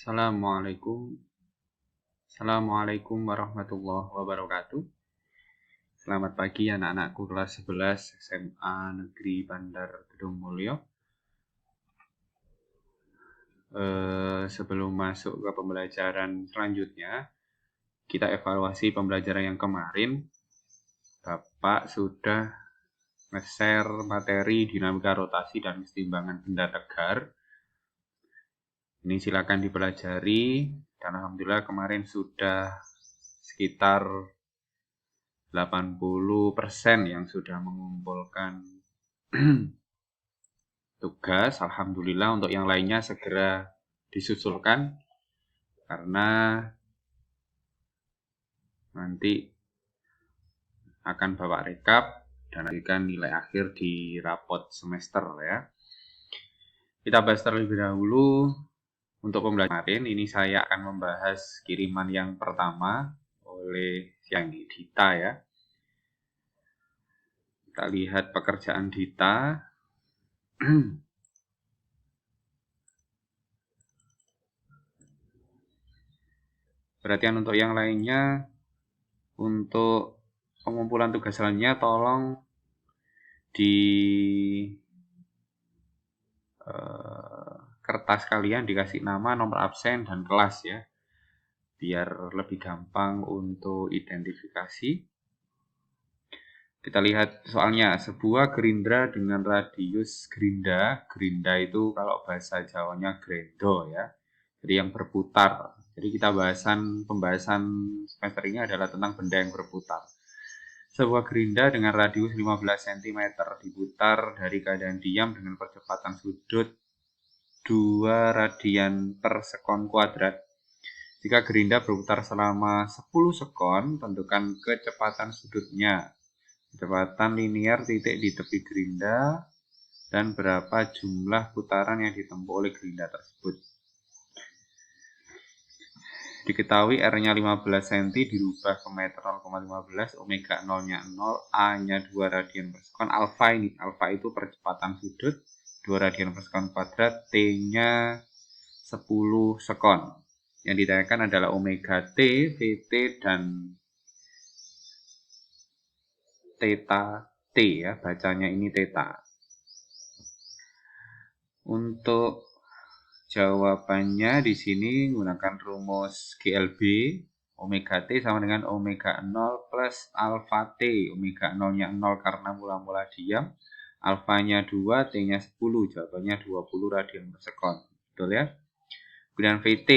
Assalamualaikum. Assalamualaikum warahmatullahi wabarakatuh. Selamat pagi anak-anakku kelas 11 SMA Negeri Bandar Gedung Mulyo. Sebelum masuk ke pembelajaran selanjutnya, kita evaluasi pembelajaran yang kemarin. Bapak sudah nge-share materi dinamika rotasi dan keseimbangan benda tegar. Ini silakan dipelajari, dan alhamdulillah kemarin sudah sekitar 80% yang sudah mengumpulkan tugas. Alhamdulillah, untuk yang lainnya segera disusulkan karena nanti akan Bapak rekap dan nantikan nilai akhir di rapot semester ya. Kita bahas terlebih dahulu untuk pembelajaran ini. Saya akan membahas kiriman yang pertama oleh yang Dita ya. Kita lihat pekerjaan Dita. Perhatian untuk yang lainnya, untuk pengumpulan tugas selanjutnya tolong di kertas kalian dikasih nama, nomor absen, dan kelas ya, biar lebih gampang untuk identifikasi. Kita lihat soalnya, sebuah gerindra dengan radius gerinda itu kalau bahasa Jawanya grendo ya, jadi yang berputar. Jadi pembahasan semester ini adalah tentang benda yang berputar. Sebuah gerinda dengan radius 15 cm diputar dari keadaan diam dengan percepatan sudut 2 radian per sekon kuadrat. Jika gerinda berputar selama 10 sekon, tentukan kecepatan sudutnya, kecepatan linier titik di tepi gerinda, dan berapa jumlah putaran yang ditempuh oleh gerinda tersebut. Diketahui R-nya 15 cm dirubah ke meter 0,15, omega 0-nya 0, A-nya 2 radian per sekon, alfa itu percepatan sudut, 2 radian per sekon kuadrat, T-nya 10 sekon. Yang ditanyakan adalah omega T, Vt, dan theta T ya, bacanya ini theta. Untuk jawabannya di sini menggunakan rumus GLB, omega T sama dengan omega 0 plus alfa T. Omega 0-nya 0 karena mula-mula diam, alfanya 2, T-nya 10, jawabannya 20 radian per sekon. Betul ya? Kemudian Vt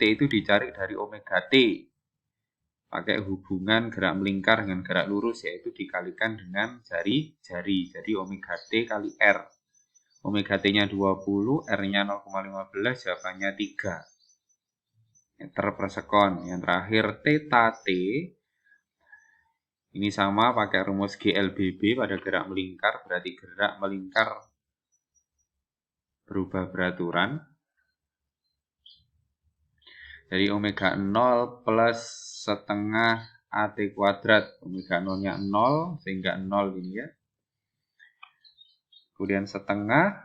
itu dicari dari omega T. Pakai hubungan gerak melingkar dengan gerak lurus, yaitu dikalikan dengan jari-jari. Jadi omega T kali R. Omega T-nya 20, R-nya 0,15, jawabannya 3 meter per sekon. Yang terakhir theta T, ini sama pakai rumus GLBB pada gerak melingkar, berarti gerak melingkar berubah beraturan. Jadi omega 0 plus setengah AT kuadrat, omega 0-nya 0, sehingga 0 ini ya. Kemudian setengah,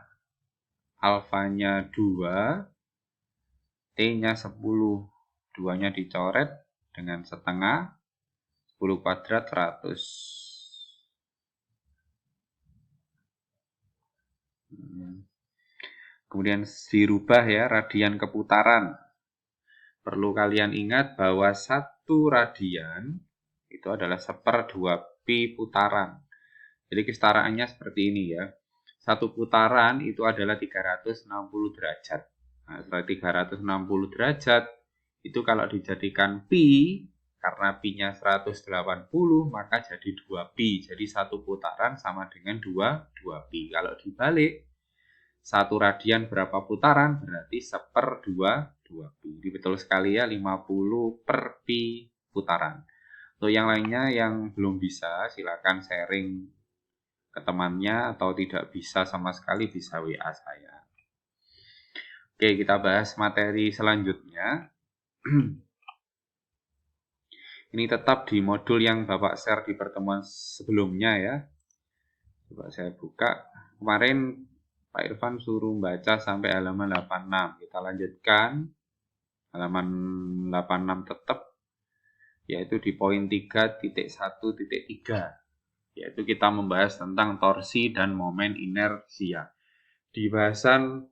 alfanya 2, T-nya 10, 2-nya dicoret dengan setengah, 10 kuadrat 100. Kemudian dirubah ya, radian keputaran. Perlu kalian ingat bahwa 1 radian itu adalah 1/2 pi putaran. Jadi kesetaraannya seperti ini ya. 1 putaran itu adalah 360 derajat. Nah, 360 derajat itu kalau dijadikan pi, karena pi-nya 180, maka jadi 2 pi. Jadi 1 putaran sama dengan 2 pi. Kalau dibalik, 1 radian berapa putaran? Berarti 1/2 pi. Jadi betul sekali ya, 50 per pi putaran. Untuk yang lainnya yang belum bisa, silakan sharing ke temannya, atau tidak bisa sama sekali bisa WA saya. Oke, kita bahas materi selanjutnya. Ini tetap di modul yang Bapak share di pertemuan sebelumnya ya. Coba saya buka. Kemarin Pak Irfan suruh baca sampai halaman 86. Kita lanjutkan. halaman 86 tetap, yaitu di poin 3.1.3, yaitu kita membahas tentang torsi dan momen inersia. Di bahasan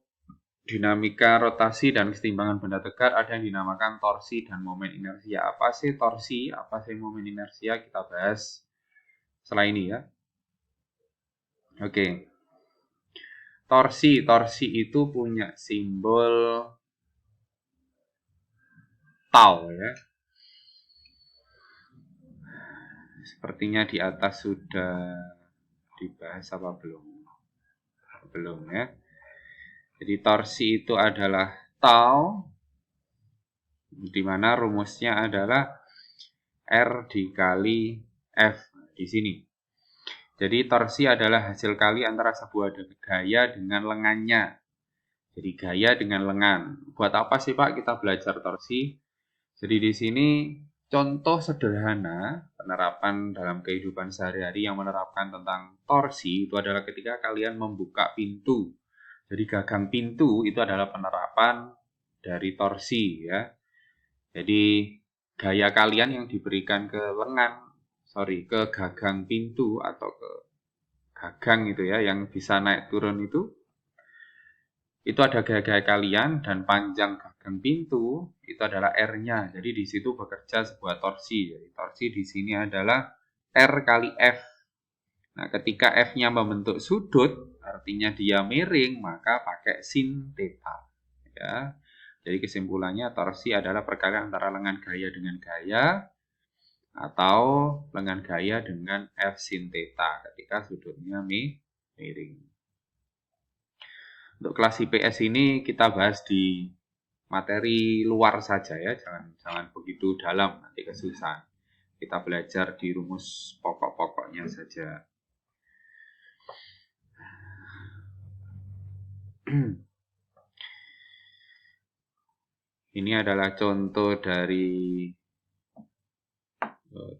dinamika rotasi dan keseimbangan benda tegak ada yang dinamakan torsi dan momen inersia. Apa sih torsi, apa sih momen inersia, kita bahas setelah ini ya. Oke. Torsi itu punya simbol tau ya. Sepertinya di atas sudah dibahas apa belum? Belum ya. Jadi torsi itu adalah tau, di mana rumusnya adalah R dikali F di sini. Jadi torsi adalah hasil kali antara sebuah gaya dengan lengannya. Jadi gaya dengan lengan. Buat apa sih Pak kita belajar torsi? Jadi di sini contoh sederhana penerapan dalam kehidupan sehari-hari yang menerapkan tentang torsi itu adalah ketika kalian membuka pintu. Jadi gagang pintu itu adalah penerapan dari torsi ya. Jadi gaya kalian yang diberikan ke ke gagang pintu atau ke gagang itu ya, yang bisa naik turun itu ada gaya-gaya kalian, dan panjang gagang pintu itu adalah R-nya. Jadi di situ bekerja sebuah torsi. Jadi torsi di sini adalah R kali F. Nah, ketika F-nya membentuk sudut, artinya dia miring, maka pakai sin theta. Ya. Jadi kesimpulannya torsi adalah perkalian antara lengan gaya dengan gaya atau lengan gaya dengan F sin theta ketika sudutnya miring. Untuk kelas IPS ini kita bahas di materi luar saja ya, jangan begitu dalam, nanti kesusahan. Kita belajar di rumus pokok-pokoknya saja. Ini adalah contoh dari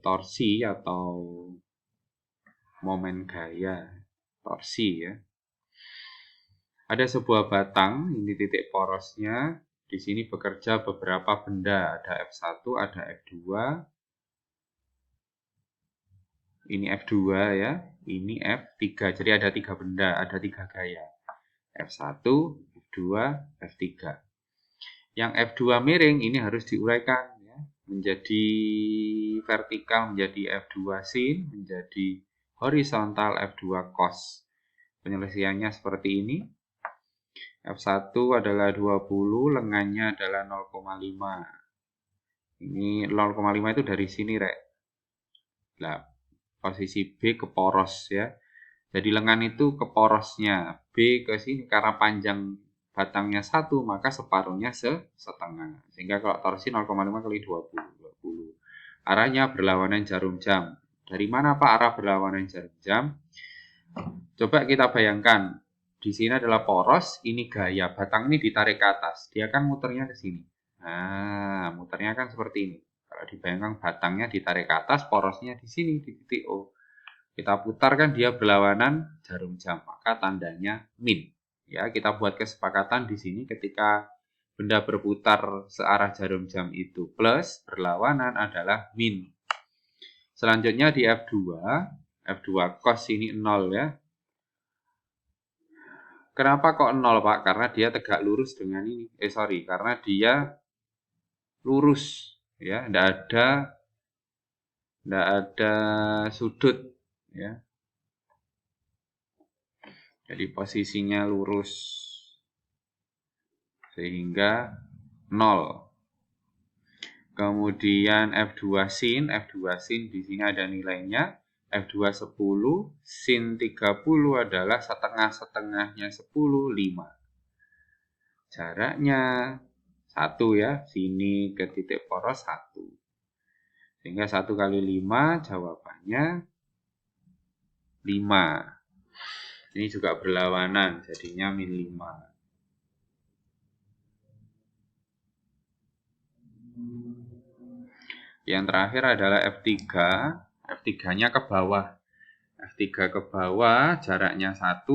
torsi atau momen gaya torsi ya. Ada sebuah batang, ini titik porosnya. Di sini bekerja beberapa benda, ada F1, ada F2. Ini F2 ya, ini F3. Jadi ada 3 benda, ada 3 gaya. F1, F2, F3. Yang F2 miring ini harus diuraikan ya, menjadi vertikal menjadi F2 sin, menjadi horizontal F2 cos. Penyelesaiannya seperti ini. F1 adalah 20, lengannya adalah 0,5. Ini 0,5 itu dari sini, Rek. Nah, posisi B ke poros ya. Jadi lengan itu ke porosnya, B ke sini karena panjang batangnya 1, maka separuhnya setengah. Sehingga kalau torsi 0,5 kali 20. Arahnya berlawanan jarum jam. Dari mana Pak arah berlawanan jarum jam? Coba kita bayangkan, di sini adalah poros, ini gaya, batang ini ditarik ke atas, dia kan muternya ke sini. Nah, muternya kan seperti ini. Kalau dibayangkan batangnya ditarik ke atas, porosnya di sini, di titik O. Kita putar kan dia berlawanan jarum jam, maka tandanya min. Ya, kita buat kesepakatan di sini ketika benda berputar searah jarum jam itu plus, berlawanan adalah min. Selanjutnya di F2 cos ini 0 ya. Kenapa kok 0 Pak? Karena dia tegak lurus dengan ini. Karena dia lurus ya, tidak ada sudut ya. Jadi posisinya lurus sehingga 0. Kemudian F2 sin di sini ada nilainya. F2 10, sin 30 adalah setengah-setengahnya 10, 5. Jaraknya 1 ya, sini ke titik poros 1. Sehingga 1 kali 5 jawabannya 5. Ini juga berlawanan, jadinya min 5. Yang terakhir adalah F3. F3-nya ke bawah. F3 ke bawah, jaraknya 1.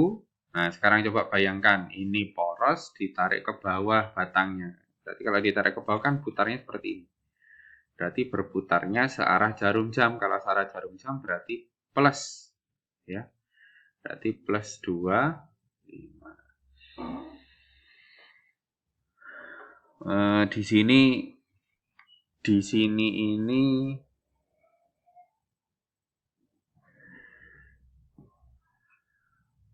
Nah, sekarang coba bayangkan, ini poros ditarik ke bawah batangnya. Berarti kalau ditarik ke bawah kan putarnya seperti ini. Berarti berputarnya searah jarum jam. Kalau searah jarum jam berarti plus. Ya. Berarti plus 2, 5. Di sini ini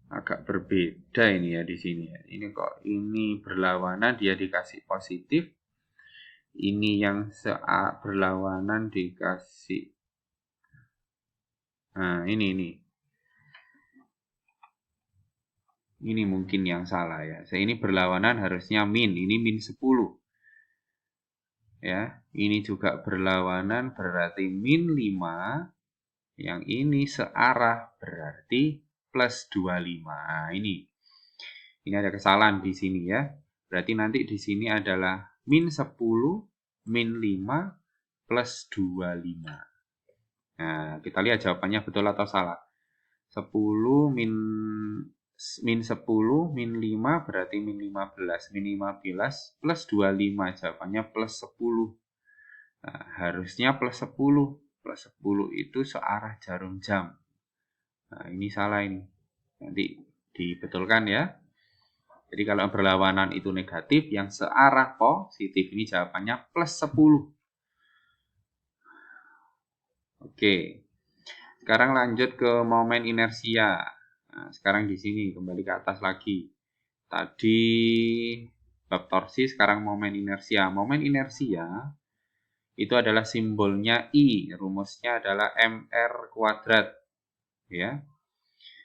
agak berbeda ini ya di sini ya. Ini kok ini berlawanan dia dikasih positif. Ini yang berlawanan dikasih. Nah, ini. Ini mungkin yang salah ya. Ini berlawanan harusnya min. Ini min 10. Ya, ini juga berlawanan berarti min 5. Yang ini searah berarti plus 25. Nah, ini ada kesalahan di sini ya. Berarti nanti di sini adalah min 10, min 5, plus 25. Nah, kita lihat jawabannya betul atau salah. 10 min 10, min 5 berarti min 15. Min 15 plus 25, jawabannya plus 10. Nah, harusnya plus 10. Plus 10 itu searah jarum jam. Nah, ini salah ini. Nanti dibetulkan ya. Jadi kalau berlawanan itu negatif, yang searah positif ini jawabannya plus 10. Oke. Sekarang lanjut ke momen inersia. Nah, sekarang di sini kembali ke atas lagi. Tadi bab torsi, sekarang momen inersia. Momen inersia itu adalah simbolnya I, rumusnya adalah mr kuadrat. Ya.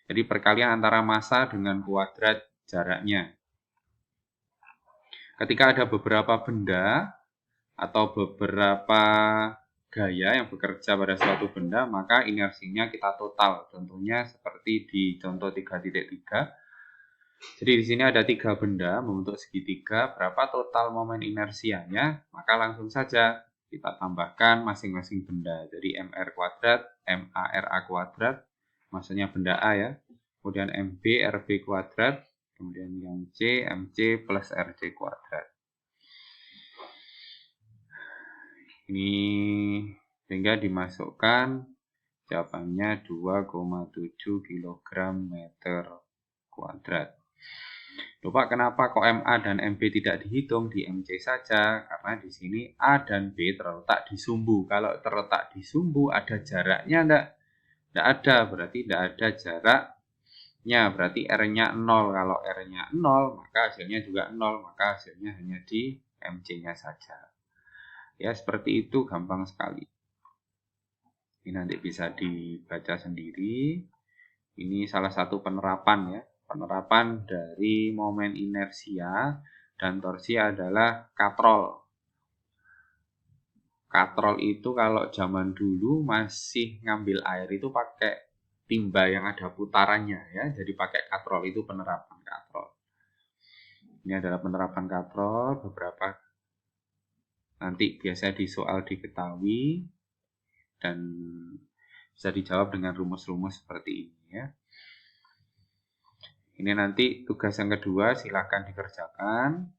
Jadi perkalian antara massa dengan kuadrat jaraknya. Ketika ada beberapa benda atau beberapa gaya yang bekerja pada suatu benda, maka inersinya kita total. Contohnya seperti di contoh 3.3. Jadi di sini ada 3 benda membentuk segitiga. Berapa total momen inersianya? Maka langsung saja kita tambahkan masing-masing benda. Jadi mr kuadrat, mara kuadrat, maksudnya benda A ya. Kemudian mb, rb kuadrat. Kemudian yang C, mc plus rc kuadrat. Ini sehingga dimasukkan jawabannya 2,7 kg meter kuadrat. Lupa kenapa kok MA dan MB tidak dihitung, di MC saja, karena di sini A dan B terletak di sumbu. Kalau terletak di sumbu ada jaraknya enggak? Enggak ada, berarti enggak ada jaraknya, berarti R-nya 0. Kalau R-nya 0, maka hasilnya juga 0, maka hasilnya hanya di MC-nya saja. Ya, seperti itu, gampang sekali. Ini nanti bisa dibaca sendiri. Ini salah satu penerapan ya. Penerapan dari momen inersia dan torsi adalah katrol. Katrol itu kalau zaman dulu masih ngambil air itu pakai timba yang ada putarannya ya. Jadi pakai katrol, itu penerapan katrol. Ini adalah penerapan katrol, beberapa nanti biasa di soal diketahui dan bisa dijawab dengan rumus-rumus seperti ini ya. Ini nanti tugas yang kedua, silakan dikerjakan.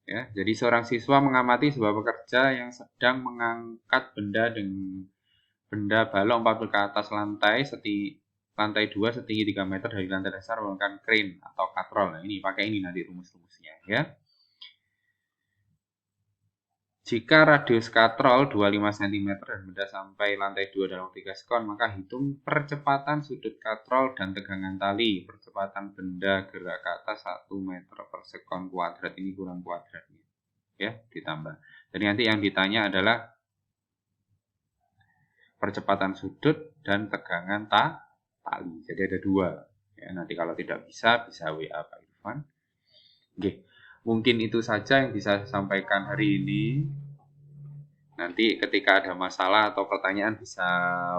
Ya, jadi seorang siswa mengamati sebuah pekerja yang sedang mengangkat benda balok 40 ke atas lantai 2 setinggi 3 meter dari lantai dasar menggunakan crane atau katrol. Nah, ini pakai ini nanti rumus-rumusnya ya. Jika radius katrol 25 cm dan benda sampai lantai 2 dalam 3 sekon, maka hitung percepatan sudut katrol dan tegangan tali. Percepatan benda gerak ke atas 1 meter per sekon kuadrat, ini kurang kuadratnya. Ya, ditambah. Jadi nanti yang ditanya adalah percepatan sudut dan tegangan tali. Jadi ada 2. Ya, nanti kalau tidak bisa WA Pak Irfan. Oke. Mungkin itu saja yang bisa saya sampaikan hari ini. Nanti ketika ada masalah atau pertanyaan bisa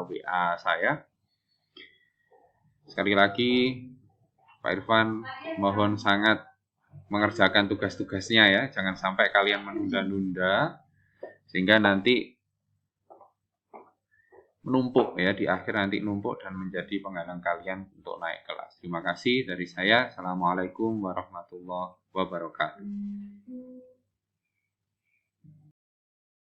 WA saya. Sekali lagi, Pak Irfan mohon sangat mengerjakan tugas-tugasnya ya. Jangan sampai kalian menunda-nunda sehingga nanti menumpuk ya, di akhir nanti numpuk dan menjadi penghalang kalian untuk naik kelas. Terima kasih dari saya. Assalamualaikum warahmatullahi wabarakatuh.